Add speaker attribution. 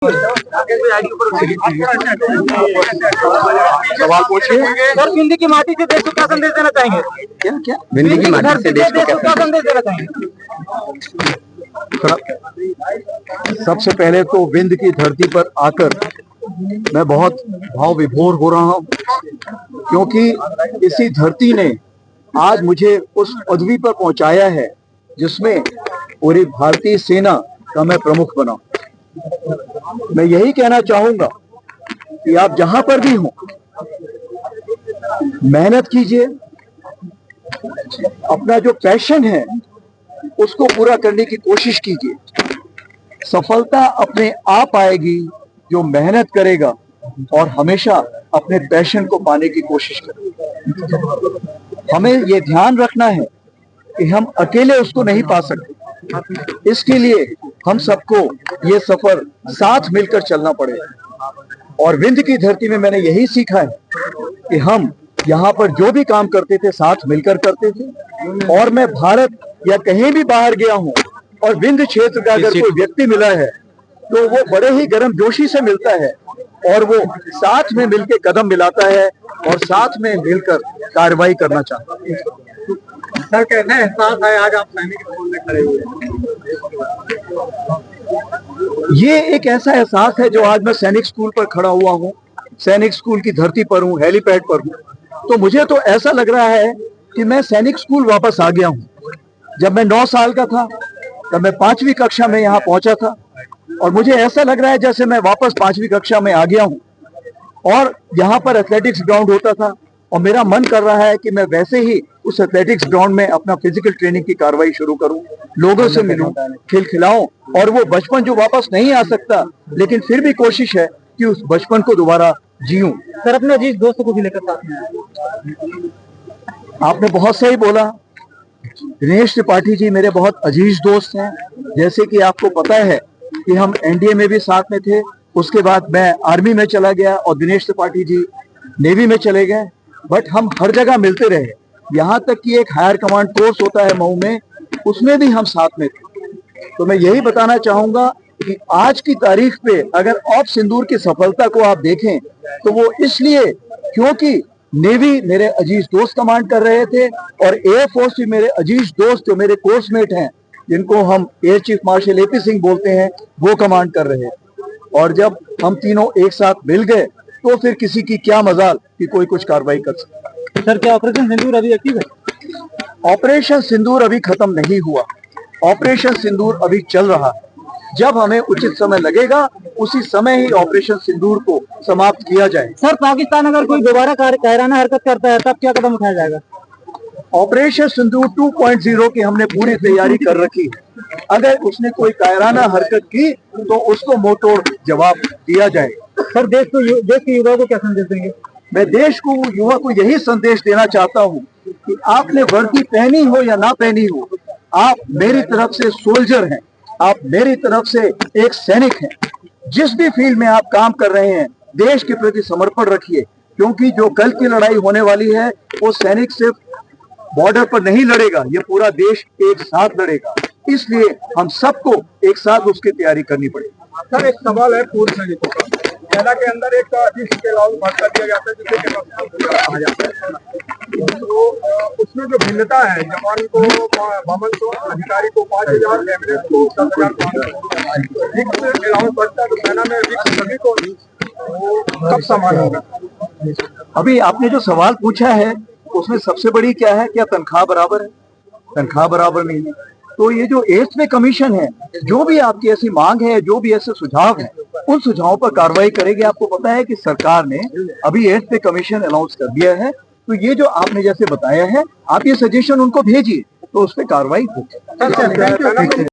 Speaker 1: सवाल पूछिए सर। विंध्य की माटी से देश को क्या संदेश देना चाहेंगे? क्या क्या विंध्य की माटी से देश को क्या संदेश देना चाहेंगे?
Speaker 2: सबसे पहले तो विंध्य की धरती पर आकर मैं बहुत भाव विभोर हो रहा हूं, क्योंकि इसी धरती ने आज मुझे उस पदवी पर पहुंचाया है जिसमें पूरी भारतीय सेना का मैं प्रमुख बना। मैं यही कहना चाहूंगा कि आप जहां पर भी हों, मेहनत कीजिए, अपना जो पैशन है उसको पूरा करने की कोशिश कीजिए। सफलता अपने आप आएगी जो मेहनत करेगा और हमेशा अपने पैशन को पाने की कोशिश करेगा। हमें ये ध्यान रखना है कि हम अकेले उसको नहीं पा सकते, इसके लिए हम सबको ये सफर साथ मिलकर चलना पड़ेगा। और विंध्य की धरती में मैंने यही सीखा है कि हम यहाँ पर जो भी काम करते थे साथ मिलकर करते थे। और मैं भारत या कहीं भी बाहर गया हूँ और विंध्य क्षेत्र का अगर कोई व्यक्ति मिला है तो वो बड़े ही गर्मजोशी से मिलता है और वो साथ में मिलकर कदम मिलाता है और साथ में मिलकर कार्रवाई करना चाहता है।
Speaker 1: सर, कैसा एहसास है आज आप सैनिक स्कूल में खड़े हुए?
Speaker 2: ये एक ऐसा एहसास है जो आज मैं सैनिक स्कूल पर खड़ा हुआ हूँ, सैनिक स्कूल की धरती पर हूँ, हेलीपैड पर हूँ। तो मुझे तो ऐसा लग रहा है कि मैं सैनिक स्कूल वापस आ गया हूँ। जब मैं 9 साल का था तब मैं 5वीं कक्षा में यहाँ पहुंचा था और मुझे ऐसा लग रहा है जैसे मैं वापस 5वीं कक्षा में आ गया हूँ। और यहाँ पर एथलेटिक्स ग्राउंड होता था और मेरा मन कर रहा है कि मैं वैसे ही उस एथलेटिक्स ग्राउंड में अपना फिजिकल ट्रेनिंग की कार्रवाई शुरू करूं, लोगों से मिलूं, खिलखिलाऊं और वो बचपन जो वापस नहीं आ सकता लेकिन फिर भी कोशिश है कि उस बचपन को दोबारा जीऊं।
Speaker 1: सर, अपने अजीज दोस्तों को भी लेकर साथ में।
Speaker 2: आपने बहुत सही बोला। दिनेश त्रिपाठी जी मेरे बहुत अजीज दोस्त हैं। जैसे कि आपको पता है कि हम एनडीए में भी साथ में थे, उसके बाद मैं आर्मी में चला गया और दिनेश त्रिपाठी जी नेवी में चले गए, बट हम हर जगह मिलते रहे। यहाँ तक कि एक हायर कमांड कोर्स होता है मऊ में, उसमें भी हम साथ में थे। तो मैं यही बताना चाहूंगा कि आज की तारीख पे अगर ऑफ सिंदूर की सफलता को आप देखें तो वो इसलिए क्योंकि नेवी मेरे अजीज दोस्त कमांड कर रहे थे और एयरफोर्स भी मेरे अजीज दोस्त जो मेरे कोर्समेट हैं, जिनको हम air chief marshal AP Singh बोलते हैं, वो कमांड कर रहे थे। और जब हम तीनों एक साथ मिल गए तो फिर किसी की क्या मजाल कि कोई कुछ कार्रवाई कर सकता।
Speaker 1: सर, क्या ऑपरेशन सिंदूर अभी एक्टिव है?
Speaker 2: ऑपरेशन सिंदूर अभी खत्म नहीं हुआ, ऑपरेशन सिंदूर अभी चल रहा है। जब हमें उचित समय लगेगा उसी समय ही ऑपरेशन सिंदूर को समाप्त किया जाए।
Speaker 1: सर, पाकिस्तान अगर कोई दोबारा कायराना हरकत करता है तब क्या कदम उठाया जाएगा?
Speaker 2: ऑपरेशन सिंदूर 2.0 की हमने पूरी तैयारी कर रखी है। अगर उसने कोई कायराना हरकत की तो उसको मुंहतोड़ जवाब दिया जाएगा।
Speaker 1: सर, देश के युवाओं को क्या संदेश देंगे?
Speaker 2: मैं देश को, युवा को यही संदेश देना चाहता हूँ कि आपने वर्दी पहनी हो या ना पहनी हो, आप मेरी तरफ से सोल्जर हैं, आप मेरी तरफ से एक सैनिक हैं। जिस भी फील्ड में आप काम कर रहे हैं, देश के प्रति समर्पण रखिए, क्योंकि जो कल की लड़ाई होने वाली है वो सैनिक सिर्फ बॉर्डर पर नहीं लड़ेगा, ये पूरा देश एक साथ लड़ेगा। इसलिए हम सबको एक साथ उसकी तैयारी करनी पड़ेगी।
Speaker 1: सर, एक सवाल है पूर्व सैनिकों का। सेना के अंदर एक अध्यक्ष के अलावा भर्ता दिया जाता है जिसे कहा जाता है, तो उसमें जो भिन्नता है, जवान को भवन को, अधिकारी को 5,000, कैबिनेट को 10,000 अलाउंस बढ़ता है, तो सेना में सभी को कब समान होगा?
Speaker 2: अभी आपने जो सवाल पूछा है उसमें सबसे बड़ी क्या है, क्या तनख्वाह बराबर है? तनख्वाह बराबर नहीं है। तो ये जो 8th पे कमीशन है, जो भी आपकी ऐसी मांग है, जो भी ऐसे सुझाव है, उन सुझावों पर कार्रवाई करेगी। आपको पता है कि सरकार ने अभी 8th पे कमीशन अनाउंस कर दिया है, तो ये जो आपने जैसे बताया है, आप ये सजेशन उनको भेजिए तो उस पर कार्रवाई होगी।